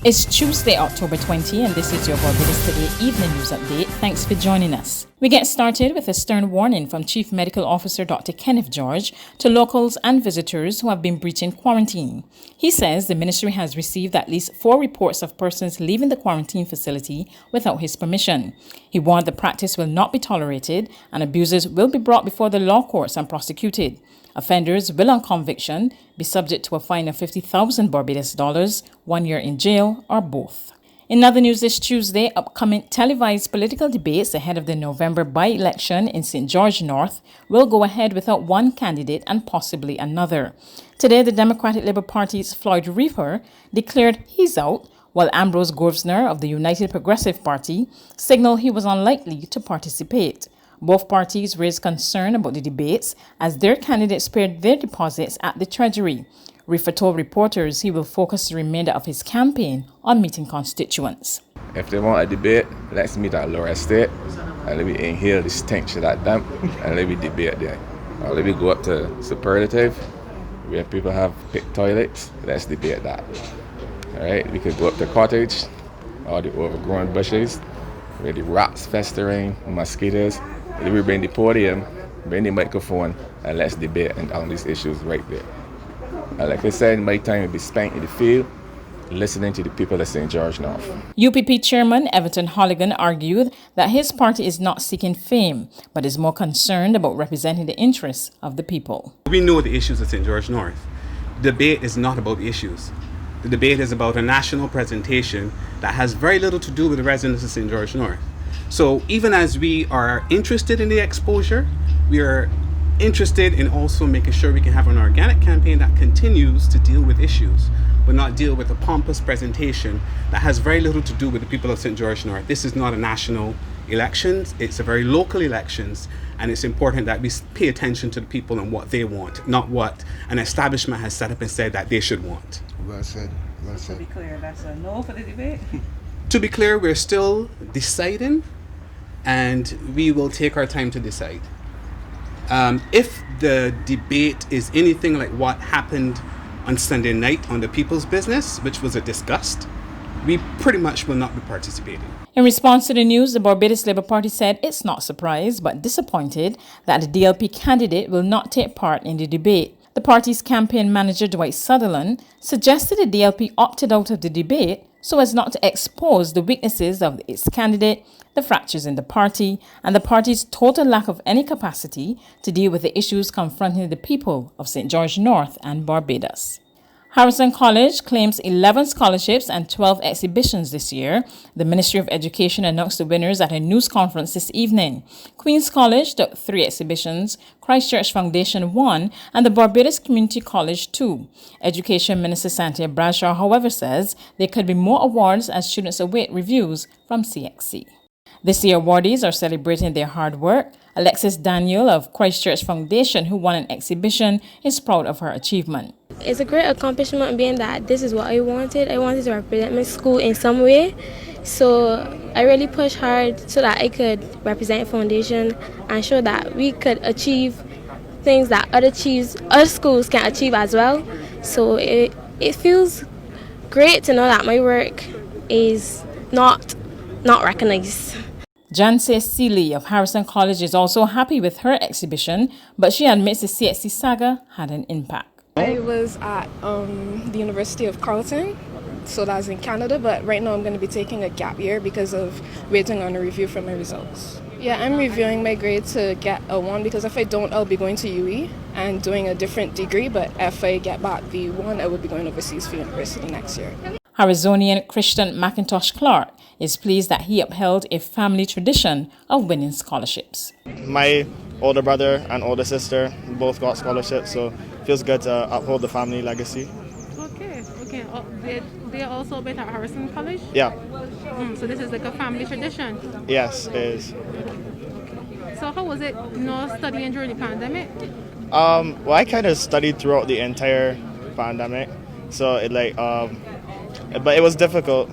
It's Tuesday, October 20, and this is your Barbados Today Evening News Update. Thanks for joining us. We get started with a stern warning from Chief Medical Officer Dr. Kenneth George to locals and visitors who have been breaching quarantine. He says the ministry has received at least 4 reports of persons leaving the quarantine facility without his permission. He warned the practice will not be tolerated and abusers will be brought before the law courts and prosecuted. Offenders will, on conviction, be subject to a fine of 50,000 Barbados dollars, 1 year in jail, or both. In other news this Tuesday, upcoming televised political debates ahead of the November by-election in St. George North will go ahead without one candidate and possibly another. Today, the Democratic Labour Party's Floyd Reefer declared he's out, while Ambrose Grosvenor of the United Progressive Party signaled he was unlikely to participate. Both parties raised concern about the debates as their candidates paid their deposits at the Treasury. Reefer told reporters he will focus the remainder of his campaign on meeting constituents. If they want a debate, let's meet at Laura Estate and let me inhale the stench of that damp and let me debate there. Or let me go up to Superlative where people have pit toilets, let's debate that. Alright, we could go up to Cottage, all the overgrown bushes, where the rats festering, mosquitoes. Let me bring the podium, bring the microphone, and let's debate on these issues right there. And like I said, my time will be spent in the field, listening to the people of St. George North. UPP Chairman Everton Holligan argued that his party is not seeking fame, but is more concerned about representing the interests of the people. We know the issues of St. George North. The debate is not about the issues. The debate is about a national presentation that has very little to do with the residents of St. George North. So even as we are interested in the exposure, we are interested in also making sure we can have an organic campaign that continues to deal with issues, but not deal with a pompous presentation that has very little to do with the people of St. George North. This is not a national election, it's a very local elections, and it's important that we pay attention to the people and what they want, not what an establishment has set up and said that they should want. Well said, well said. To be clear, that's a no for the debate? To be clear, we're still deciding, and we will take our time to decide. If the debate is anything like what happened on Sunday night on the People's Business, which was a disgust, we pretty much will not be participating. In response to the news, the Barbados Labour Party said it's not surprised but disappointed that the DLP candidate will not take part in the debate. The party's campaign manager, Dwight Sutherland, suggested the DLP opted out of the debate so as not to expose the weaknesses of its candidate, the fractures in the party, and the party's total lack of any capacity to deal with the issues confronting the people of St. George North and Barbados. Harrison College claims 11 scholarships and 12 exhibitions this year. The Ministry of Education announced the winners at a news conference this evening. Queen's College took 3 exhibitions, Christchurch Foundation 1, and the Barbados Community College 2. Education Minister Santia Bradshaw, however, says there could be more awards as students await reviews from CXC. This year, awardees are celebrating their hard work. Alexis Daniel of Christchurch Foundation, who won an exhibition, is proud of her achievement. It's a great accomplishment being that this is what I wanted. I wanted to represent my school in some way. So I really pushed hard so that I could represent Foundation and show that we could achieve things that other schools can achieve as well. So it feels great to know that my work is not recognized. Janse Seeley of Harrison College is also happy with her exhibition, but she admits the CXC saga had an impact. I was at the University of Carleton, so that's in Canada, but right now I'm going to be taking a gap year because of waiting on a review for my results. Yeah, I'm reviewing my grade to get a 1 because if I don't, I'll be going to UE and doing a different degree, but if I get back the 1, I will be going overseas for university next year. Arizonian Christian McIntosh Clark is pleased that he upheld a family tradition of winning scholarships. My older brother and older sister both got scholarships, so it feels good to uphold the family legacy. Okay. They also went at Harrison College? Yeah. So this is like a family tradition? Yes, it is. So how was it studying during the pandemic? Well, I kind of studied throughout the entire pandemic, so but it was difficult.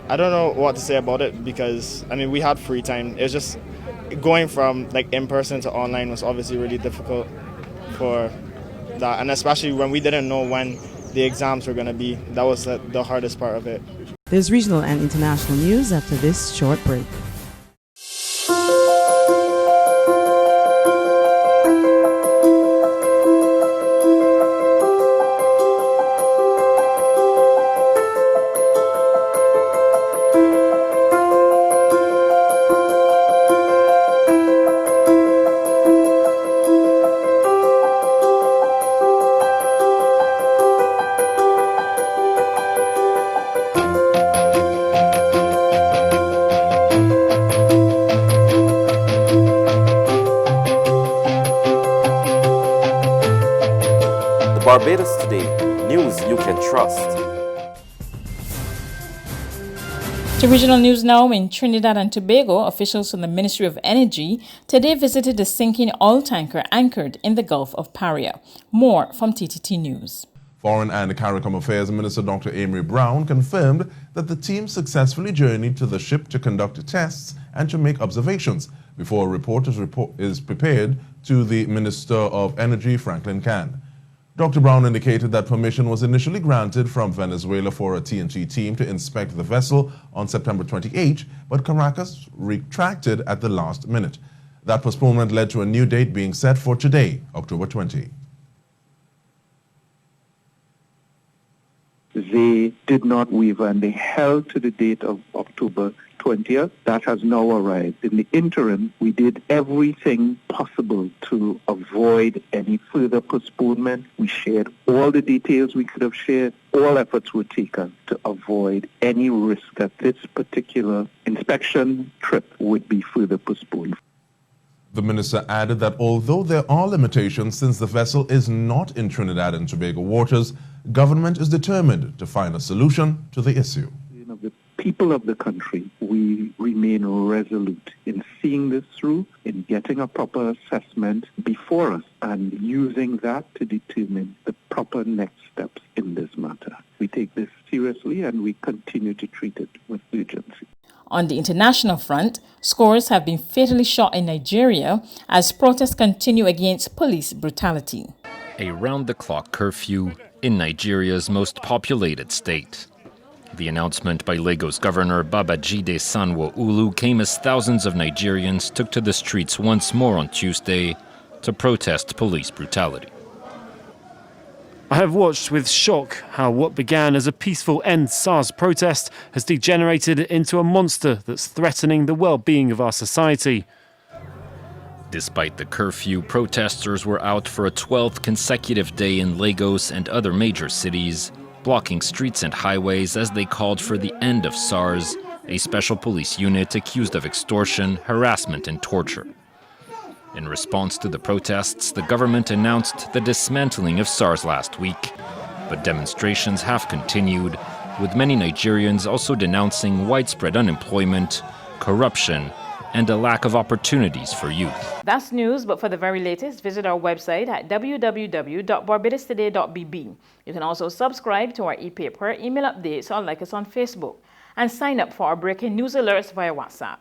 I don't know what to say about it because, we had free time. It was just going from in person to online was obviously really difficult for that, and especially when we didn't know when the exams were going to be. That was the hardest part of it. There's regional and international news after this short break. Barbados Today, news you can trust. To regional news now, in Trinidad and Tobago, officials from the Ministry of Energy today visited the sinking oil tanker anchored in the Gulf of Paria. More from TTT News. Foreign and CARICOM Affairs Minister Dr. Amory Brown confirmed that the team successfully journeyed to the ship to conduct tests and to make observations before a report is prepared to the Minister of Energy, Franklin Can. Dr. Brown indicated that permission was initially granted from Venezuela for a TNT team to inspect the vessel on September 28, but Caracas retracted at the last minute. That postponement led to a new date being set for today, October 20. They did not waver and they held to the date of October 20th. That has now arrived. In the interim, we did everything possible to avoid any further postponement. We shared all the details we could have shared. All efforts were taken to avoid any risk that this particular inspection trip would be further postponed. The minister added that although there are limitations since the vessel is not in Trinidad and Tobago waters, government is determined to find a solution to the issue. The people of the country, we remain resolute in seeing this through, in getting a proper assessment before us and using that to determine the proper next steps in this matter. We take this seriously and we continue to treat it with urgency. On the international front, scores have been fatally shot in Nigeria as protests continue against police brutality. A round-the-clock curfew in Nigeria's most populated state. The announcement by Lagos Governor Babajide Sanwo-Olu came as thousands of Nigerians took to the streets once more on Tuesday to protest police brutality. I have watched with shock how what began as a peaceful End SARS protest has degenerated into a monster that's threatening the well-being of our society. Despite the curfew, protesters were out for a 12th consecutive day in Lagos and other major cities, blocking streets and highways as they called for the end of SARS, a special police unit accused of extortion, harassment, and torture. In response to the protests, the government announced the dismantling of SARS last week. But demonstrations have continued, with many Nigerians also denouncing widespread unemployment, corruption, and a lack of opportunities for youth. That's news, but for the very latest, visit our website at www.barbadostoday.bb. You can also subscribe to our e-paper, email updates, or like us on Facebook, and sign up for our breaking news alerts via WhatsApp.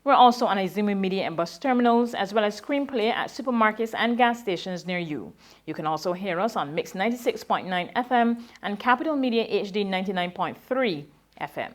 We're also on Izumi Media and bus terminals, as well as screenplay at supermarkets and gas stations near you. You can also hear us on Mix 96.9 FM and Capital Media HD 99.3 FM.